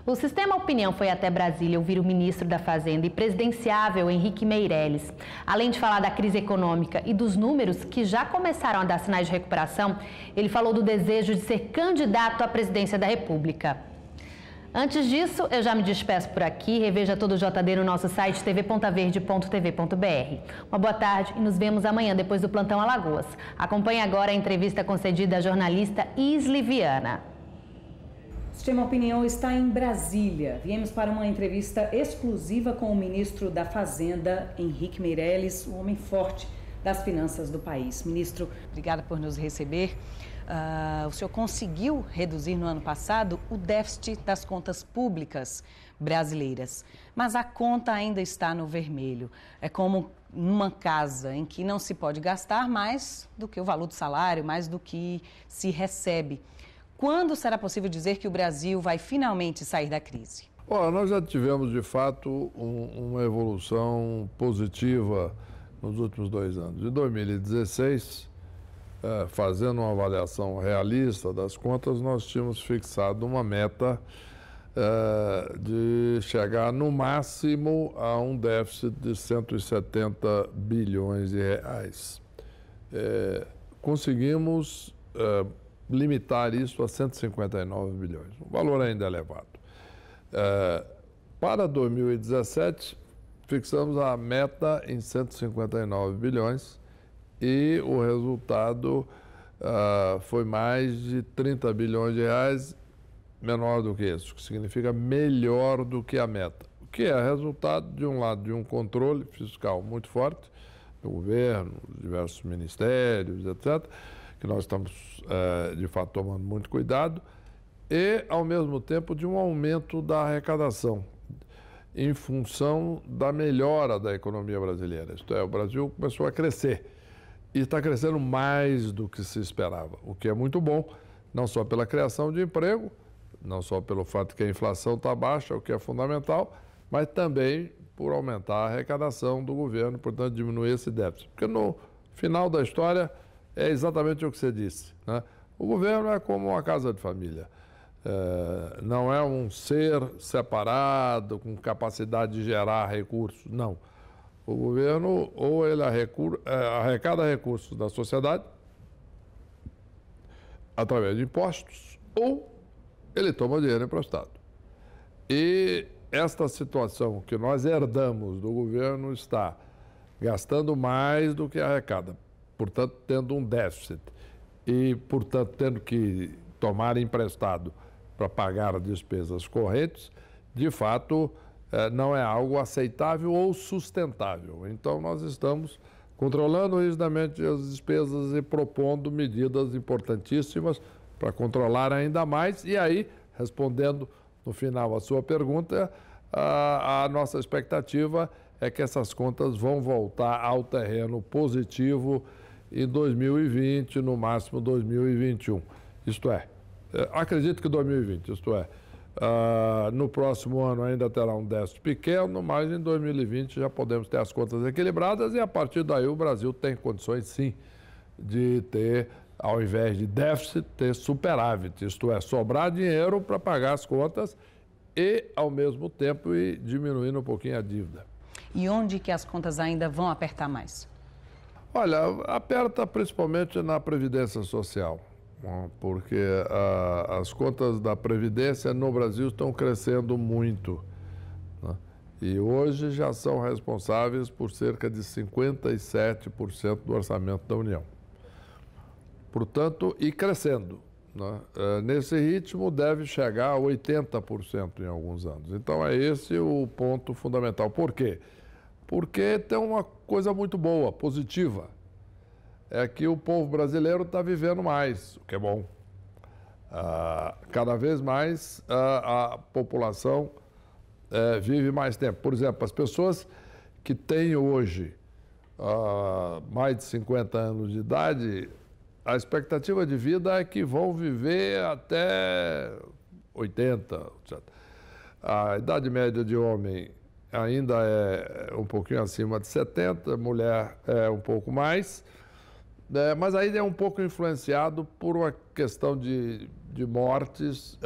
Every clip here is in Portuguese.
O Sistema Opinião foi até Brasília ouvir o ministro da Fazenda e presidenciável Henrique Meirelles. Além de falar da crise econômica e dos números que já começaram a dar sinais de recuperação, ele falou do desejo de ser candidato à presidência da República. Antes disso, eu já me despeço por aqui. Reveja todo o JD no nosso site tvpontaverde.tv.br. Uma boa tarde e nos vemos amanhã depois do Plantão Alagoas. Acompanhe agora a entrevista concedida à jornalista Isli Viana. O Sistema Opinião está em Brasília. Viemos para uma entrevista exclusiva com o ministro da Fazenda, Henrique Meirelles, o homem forte das finanças do país. Ministro, obrigada por nos receber. O senhor conseguiu reduzir no ano passado o déficit das contas públicas brasileiras, mas a conta ainda está no vermelho. É como numa casa em que não se pode gastar mais do que o valor do salário, mais do que se recebe. Quando será possível dizer que o Brasil vai finalmente sair da crise? Olha, nós já tivemos, de fato, uma evolução positiva nos últimos 2 anos. Em 2016... fazendo uma avaliação realista das contas, nós tínhamos fixado uma meta de chegar no máximo a um déficit de 170 bilhões de reais. Conseguimos limitar isso a 159 bilhões, um valor ainda elevado. Para 2017, fixamos a meta em 159 bilhões, e o resultado foi mais de 30 bilhões de reais, menor do que isso, que significa melhor do que a meta. O que é resultado, de um lado, de um controle fiscal muito forte do governo, diversos ministérios, etc., que nós estamos, de fato, tomando muito cuidado, e, ao mesmo tempo, de um aumento da arrecadação, em função da melhora da economia brasileira. Isto é, o Brasil começou a crescer. E está crescendo mais do que se esperava, o que é muito bom, não só pela criação de emprego, não só pelo fato que a inflação está baixa, o que é fundamental, mas também por aumentar a arrecadação do governo, portanto, diminuir esse déficit. Porque no final da história é exatamente o que você disse, né? O governo é como uma casa de família, não é um ser separado, com capacidade de gerar recursos, não. O governo, ou ele arrecada recursos da sociedade, através de impostos, ou ele toma dinheiro emprestado. E esta situação que nós herdamos do governo está gastando mais do que arrecada, portanto, tendo um déficit e, portanto, tendo que tomar emprestado para pagar despesas correntes, de fato, não é algo aceitável ou sustentável. Então, nós estamos controlando rigidamente as despesas e propondo medidas importantíssimas para controlar ainda mais. E aí, respondendo no final a sua pergunta, a nossa expectativa é que essas contas vão voltar ao terreno positivo em 2020, no máximo 2021. Isto é, acredito que 2020, isto é, no próximo ano ainda terá um déficit pequeno, mas em 2020 já podemos ter as contas equilibradas e a partir daí o Brasil tem condições sim de ter, ao invés de déficit, ter superávit, isto é, sobrar dinheiro para pagar as contas e ao mesmo tempo ir diminuindo um pouquinho a dívida. E onde que as contas ainda vão apertar mais? Olha, aperta principalmente na Previdência Social, porque as contas da Previdência no Brasil estão crescendo muito, né? E hoje já são responsáveis por cerca de 57% do orçamento da União. Portanto, e crescendo, né? Nesse ritmo deve chegar a 80% em alguns anos. Então é esse o ponto fundamental. Por quê? Porque tem uma coisa muito boa, positiva, é que o povo brasileiro está vivendo mais, o que é bom. Cada vez mais a população vive mais tempo. Por exemplo, as pessoas que têm hoje mais de 50 anos de idade, a expectativa de vida é que vão viver até 80, etc. A idade média de homem ainda é um pouquinho acima de 70, mulher é um pouco mais. Mas aí é um pouco influenciado por uma questão de mortes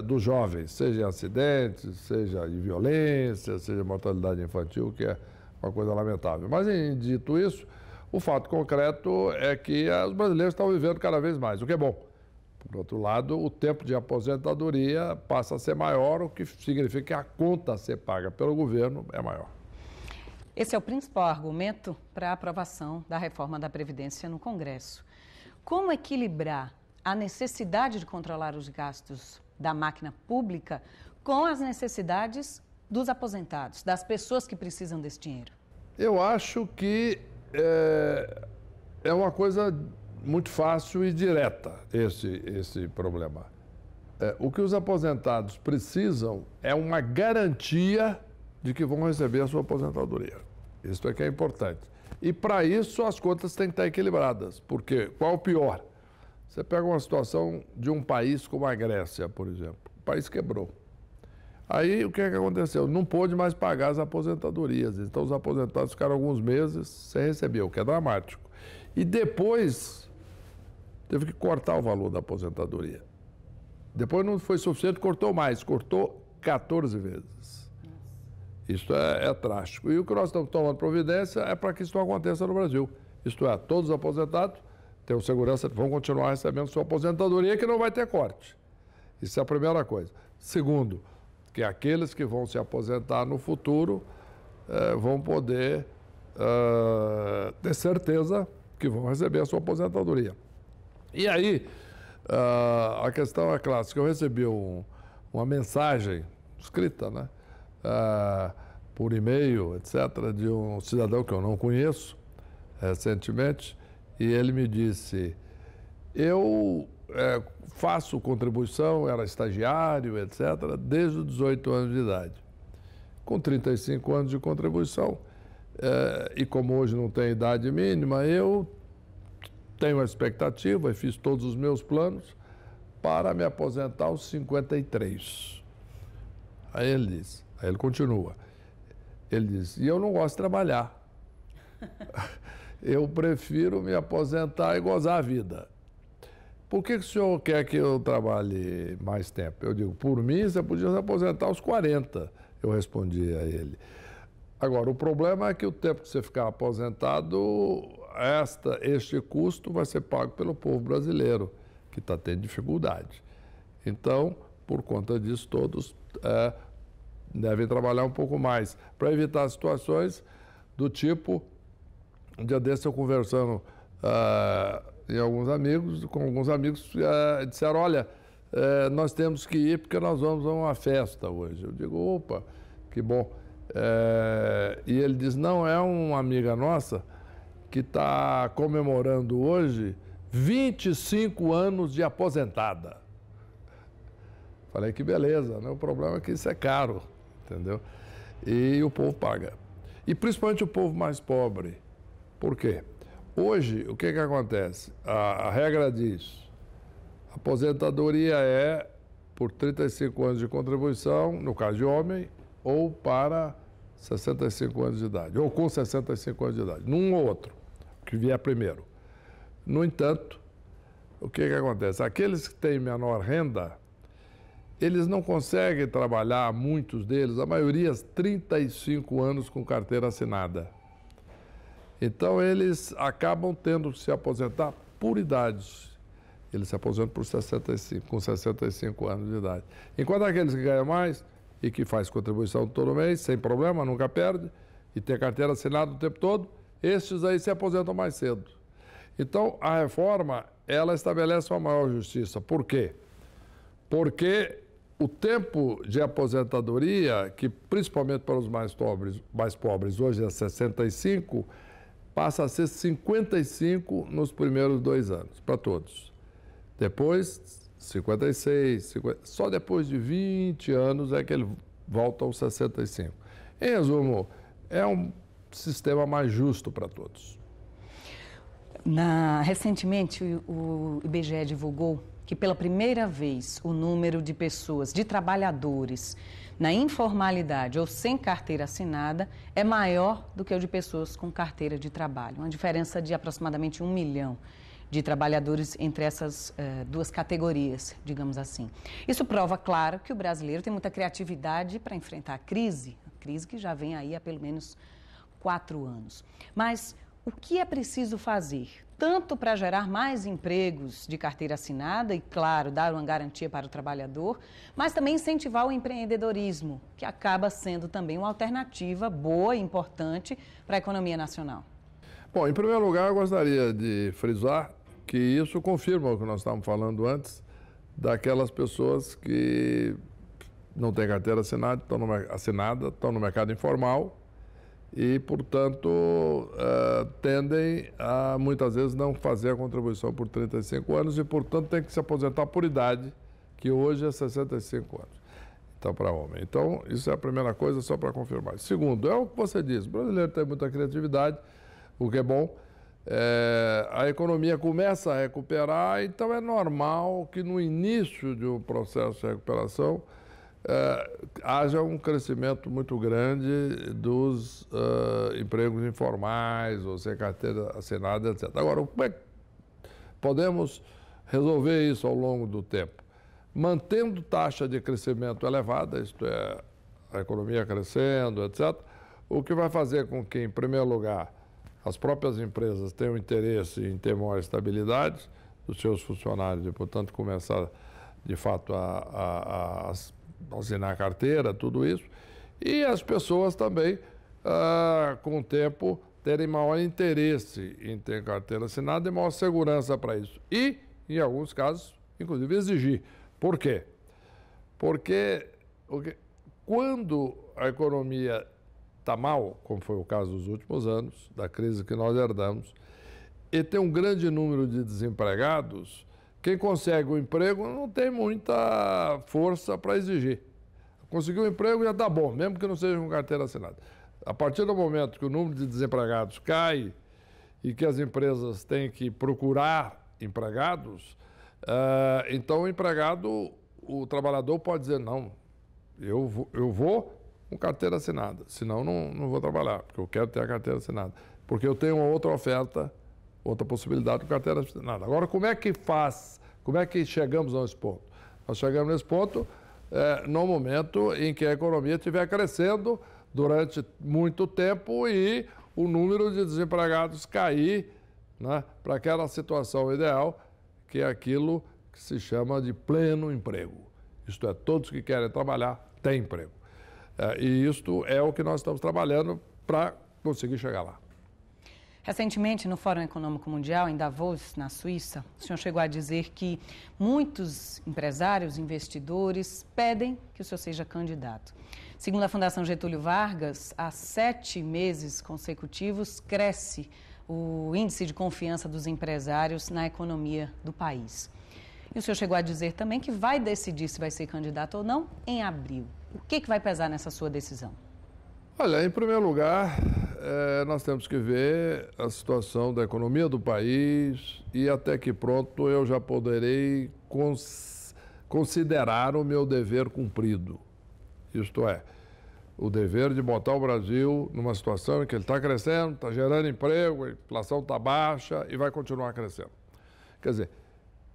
dos jovens, seja em acidentes, seja em violência, seja em mortalidade infantil, que é uma coisa lamentável. Mas, dito isso, o fato concreto é que os brasileiros estão vivendo cada vez mais, o que é bom. Por outro lado, o tempo de aposentadoria passa a ser maior, o que significa que a conta a ser paga pelo governo é maior. Esse é o principal argumento para a aprovação da reforma da Previdência no Congresso. Como equilibrar a necessidade de controlar os gastos da máquina pública com as necessidades dos aposentados, das pessoas que precisam desse dinheiro? Eu acho que é uma coisa muito fácil e direta esse problema. O que os aposentados precisam é uma garantia de que vão receber a sua aposentadoria. Isso é que é importante. E para isso as contas têm que estar equilibradas. Porque qual é o pior? Você pega uma situação de um país como a Grécia, por exemplo. O país quebrou. Aí o que é que aconteceu? Não pôde mais pagar as aposentadorias. Então os aposentados ficaram alguns meses sem receber, o que é dramático. E depois teve que cortar o valor da aposentadoria. Depois não foi suficiente, cortou mais, cortou 14 vezes. Isso é trágico. E o que nós estamos tomando providência é para que isso não aconteça no Brasil. Isto é, todos os aposentados têm segurança, vão continuar recebendo sua aposentadoria, que não vai ter corte. Isso é a primeira coisa. Segundo, que aqueles que vão se aposentar no futuro vão poder ter certeza que vão receber a sua aposentadoria. E aí, a questão é clássica. Eu recebi uma mensagem escrita, né? Por e-mail, etc., de um cidadão que eu não conheço, recentemente, e ele me disse, eu faço contribuição, era estagiário, etc., desde os 18 anos de idade. Com 35 anos de contribuição, e como hoje não tem idade mínima, eu tenho a expectativa, e fiz todos os meus planos, para me aposentar aos 53. Aí ele continua. Ele diz, e eu não gosto de trabalhar. Eu prefiro me aposentar e gozar a vida. Por que o senhor quer que eu trabalhe mais tempo? Eu digo, por mim, você podia se aposentar aos 40. Eu respondi a ele. Agora, o problema é que o tempo que você ficar aposentado, este custo vai ser pago pelo povo brasileiro, que está tendo dificuldade. Então, por conta disso, todos devem trabalhar um pouco mais, para evitar situações do tipo, um dia desse eu conversando com alguns amigos disseram, olha, nós temos que ir porque nós vamos a uma festa hoje. Eu digo, opa, que bom. E ele diz, não, é uma amiga nossa que está comemorando hoje 25 anos de aposentada. Falei, que beleza, né? O problema é que isso é caro, entendeu? E o povo paga. E principalmente o povo mais pobre. Por quê? Hoje, o que acontece? A regra diz, a aposentadoria é por 35 anos de contribuição, no caso de homem, ou para 65 anos de idade, ou com 65 anos de idade, num ou outro, que vier primeiro. No entanto, o que acontece? Aqueles que têm menor renda, eles não conseguem trabalhar, muitos deles, a maioria, 35 anos com carteira assinada. Então, eles acabam tendo que se aposentar por idade. Eles se aposentam com 65 anos de idade. Enquanto aqueles que ganham mais e que faz contribuição todo mês, sem problema, nunca perde, e tem carteira assinada o tempo todo, estes aí se aposentam mais cedo. Então, a reforma, ela estabelece uma maior justiça. Por quê? Porque o tempo de aposentadoria, que principalmente para os mais pobres hoje é 65, passa a ser 55 nos primeiros 2 anos, para todos. Depois, 56, só depois de 20 anos é que ele volta aos 65. Em resumo, é um sistema mais justo para todos. Recentemente, o IBGE divulgou que pela primeira vez o número de pessoas, de trabalhadores na informalidade ou sem carteira assinada é maior do que o de pessoas com carteira de trabalho. Uma diferença de aproximadamente 1 milhão de trabalhadores entre essas duas categorias, digamos assim. Isso prova, claro, que o brasileiro tem muita criatividade para enfrentar a crise que já vem aí há pelo menos 4 anos. Mas o que é preciso fazer? Tanto para gerar mais empregos de carteira assinada e, claro, dar uma garantia para o trabalhador, mas também incentivar o empreendedorismo, que acaba sendo também uma alternativa boa e importante para a economia nacional. Bom, em primeiro lugar, eu gostaria de frisar que isso confirma o que nós estávamos falando antes, daquelas pessoas que não têm carteira assinada, estão no mercado informal e, portanto, tendem a, muitas vezes, não fazer a contribuição por 35 anos e, portanto, tem que se aposentar por idade, que hoje é 65 anos. Então, para homem. Então, isso é a primeira coisa, só para confirmar. Segundo, é o que você disse, o brasileiro tem muita criatividade, o que é bom. A economia começa a recuperar, então é normal que no início de um processo de recuperação haja um crescimento muito grande dos empregos informais ou sem carteira assinada, etc. Agora, como é que podemos resolver isso ao longo do tempo? Mantendo taxa de crescimento elevada, isto é, a economia crescendo, etc., o que vai fazer com que, em primeiro lugar, as próprias empresas tenham interesse em ter maior estabilidade dos seus funcionários e, portanto, começar, de fato, a assinar carteira, tudo isso. E as pessoas também, com o tempo, terem maior interesse em ter carteira assinada e maior segurança para isso. E, em alguns casos, inclusive, exigir. Por quê? Porque quando a economia está mal, como foi o caso dos últimos anos, da crise que nós herdamos, e tem um grande número de desempregados, quem consegue o emprego não tem muita força para exigir. Conseguiu um emprego já está bom, mesmo que não seja com carteira assinada. A partir do momento que o número de desempregados cai e que as empresas têm que procurar empregados, então o trabalhador pode dizer, não, eu vou com carteira assinada, senão não vou trabalhar, porque eu quero ter a carteira assinada, porque eu tenho uma outra oferta, outra possibilidade com carteira assinada. Agora, como é que faz, como é que chegamos nesse ponto? Nós chegamos nesse ponto no momento em que a economia estiver crescendo durante muito tempo e o número de desempregados cair, né, para aquela situação ideal, que é aquilo que se chama de pleno emprego. Isto é, todos que querem trabalhar têm emprego. E isto é o que nós estamos trabalhando para conseguir chegar lá. Recentemente, no Fórum Econômico Mundial, em Davos, na Suíça, o senhor chegou a dizer que muitos empresários, investidores, pedem que o senhor seja candidato. Segundo a Fundação Getúlio Vargas, há 7 meses consecutivos cresce o índice de confiança dos empresários na economia do país. E o senhor chegou a dizer também que vai decidir se vai ser candidato ou não em abril. O que vai pesar nessa sua decisão? Olha, em primeiro lugar, nós temos que ver a situação da economia do país e até que pronto eu já poderei considerar o meu dever cumprido. Isto é, o dever de botar o Brasil numa situação em que ele está crescendo, está gerando emprego, a inflação está baixa e vai continuar crescendo. Quer dizer,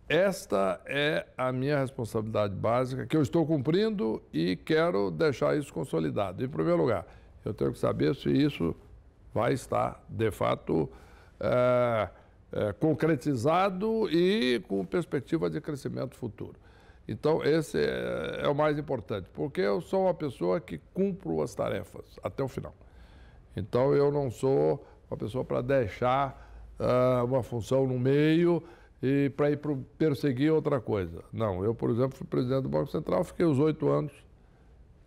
esta é a minha responsabilidade básica, que eu estou cumprindo e quero deixar isso consolidado. Em primeiro lugar, eu tenho que saber se isso vai estar, de fato, concretizado e com perspectiva de crescimento futuro. Então, esse é o mais importante, porque eu sou uma pessoa que cumpro as tarefas até o final. Então, eu não sou uma pessoa para deixar uma função no meio e para ir perseguir outra coisa. Não, eu, por exemplo, fui presidente do Banco Central, fiquei os 8 anos,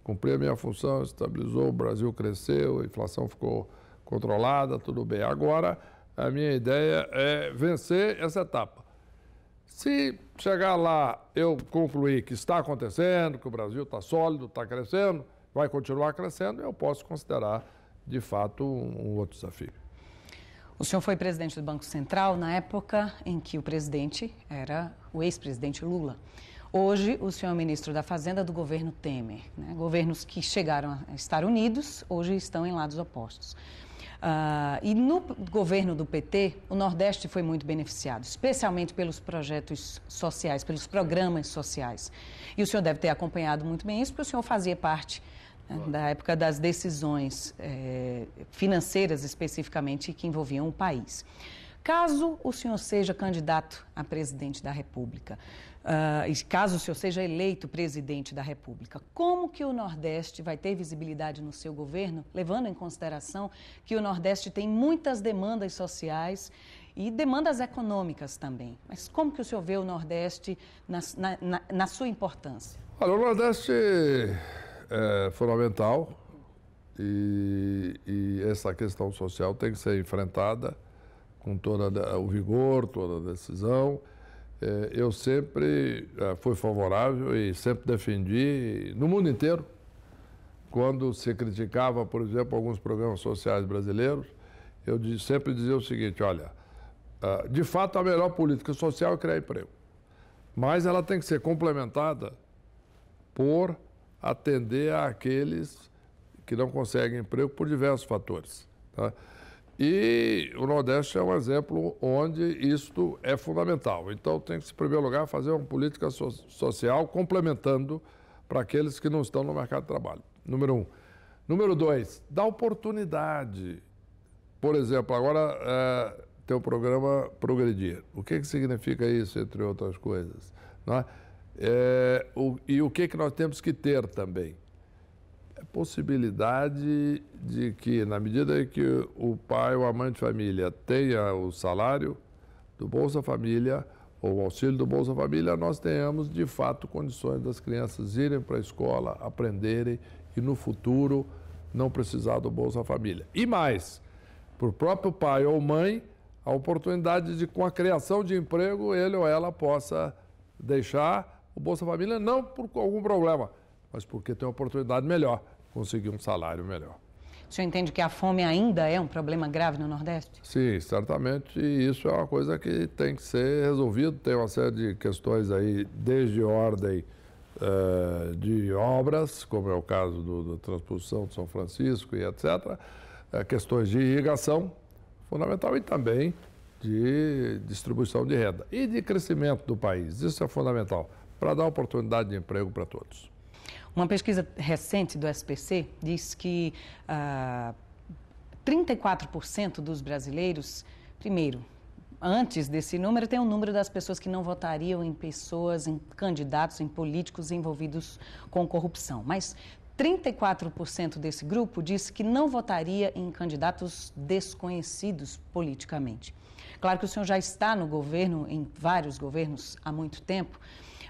cumpri a minha função, estabilizou, o Brasil cresceu, a inflação ficou controlada, tudo bem. Agora, a minha ideia é vencer essa etapa. Se chegar lá, eu concluir que está acontecendo, que o Brasil está sólido, está crescendo, vai continuar crescendo, eu posso considerar, de fato, um outro desafio. O senhor foi presidente do Banco Central na época em que o presidente era o ex-presidente Lula. Hoje, o senhor é ministro da Fazenda do governo Temer, né? Governos que chegaram a estar unidos, hoje estão em lados opostos. E no governo do PT, o Nordeste foi muito beneficiado, especialmente pelos projetos sociais, pelos programas sociais. E o senhor deve ter acompanhado muito bem isso, porque o senhor fazia parte, né, da época das decisões financeiras, especificamente, que envolviam o país. Caso o senhor seja candidato a presidente da República, e caso o senhor seja eleito presidente da República, como que o Nordeste vai ter visibilidade no seu governo, levando em consideração que o Nordeste tem muitas demandas sociais e demandas econômicas também? Mas como que o senhor vê o Nordeste na sua importância? Olha, o Nordeste é fundamental e essa questão social tem que ser enfrentada com todo o vigor, toda a decisão. Eu sempre fui favorável e sempre defendi, no mundo inteiro, quando se criticava, por exemplo, alguns programas sociais brasileiros, eu sempre dizia o seguinte: olha, de fato a melhor política social é criar emprego, mas ela tem que ser complementada por atender àqueles que não conseguem emprego por diversos fatores, tá? E o Nordeste é um exemplo onde isto é fundamental. Então, tem que, em primeiro lugar, fazer uma política social complementando para aqueles que não estão no mercado de trabalho. Número 1. Número 2, dar oportunidade. Por exemplo, agora tem o programa Progredir. O que significa isso, entre outras coisas? Não é? E o que nós temos que ter também? Possibilidade de que, na medida em que o pai ou a mãe de família tenha o salário do Bolsa Família ou o auxílio do Bolsa Família, nós tenhamos, de fato, condições das crianças irem para a escola, aprenderem e, no futuro, não precisar do Bolsa Família. E mais, para o próprio pai ou mãe, a oportunidade de, com a criação de emprego, ele ou ela possa deixar o Bolsa Família, não por algum problema, mas porque tem uma oportunidade melhor, conseguir um salário melhor. O senhor entende que a fome ainda é um problema grave no Nordeste? Sim, certamente, e isso é uma coisa que tem que ser resolvido. Tem uma série de questões aí, desde ordem de obras, como é o caso da transposição de São Francisco e etc., questões de irrigação, fundamental, e também de distribuição de renda e de crescimento do país. Isso é fundamental, para dar oportunidade de emprego para todos. Uma pesquisa recente do SPC diz que 34% dos brasileiros, primeiro, antes desse número, tem o número das pessoas que não votariam em pessoas, em candidatos, em políticos envolvidos com corrupção. Mas 34% desse grupo disse que não votaria em candidatos desconhecidos politicamente. Claro que o senhor já está no governo, em vários governos, há muito tempo,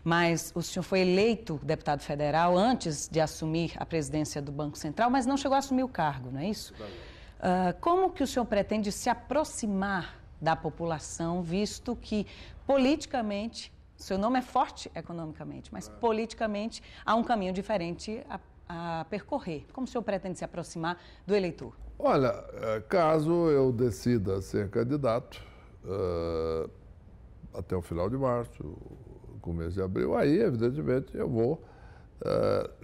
mas o senhor foi eleito deputado federal antes de assumir a presidência do Banco Central, mas não chegou a assumir o cargo, não é isso? Como que o senhor pretende se aproximar da população, visto que politicamente, seu nome é forte economicamente, mas politicamente há um caminho diferente a percorrer? Como o senhor pretende se aproximar do eleitor? Olha, caso eu decida ser candidato até o final de março, começo de abril, aí, evidentemente, eu vou,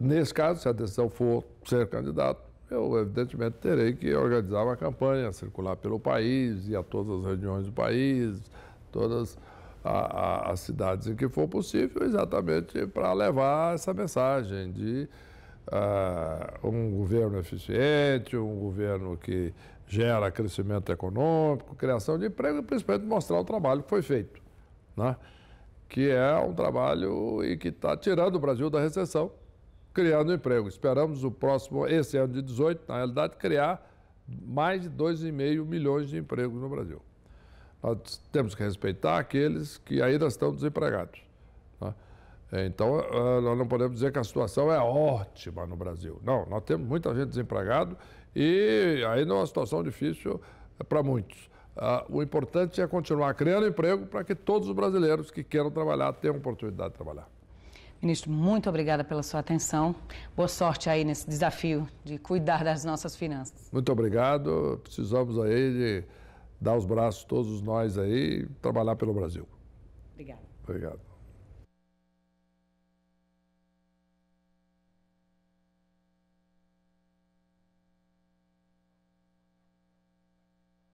nesse caso, se a decisão for ser candidato, eu, evidentemente, terei que organizar uma campanha, circular pelo país, ir a todas as regiões do país, todas as cidades em que for possível, exatamente para levar essa mensagem de um governo eficiente, um governo que gera crescimento econômico, criação de emprego e, principalmente, mostrar o trabalho que foi feito, né? Que é um trabalho e que está tirando o Brasil da recessão, criando emprego. Esperamos esse ano de 2018, na realidade, criar mais de 2,5 milhões de empregos no Brasil. Nós temos que respeitar aqueles que ainda estão desempregados, né? Então, nós não podemos dizer que a situação é ótima no Brasil. Não, nós temos muita gente desempregada e ainda é uma situação difícil para muitos. O importante é continuar criando emprego para que todos os brasileiros que queiram trabalhar tenham oportunidade de trabalhar. Ministro, muito obrigada pela sua atenção. Boa sorte aí nesse desafio de cuidar das nossas finanças. Muito obrigado. Precisamos aí de dar os braços, todos nós aí, e trabalhar pelo Brasil. Obrigada. Obrigado.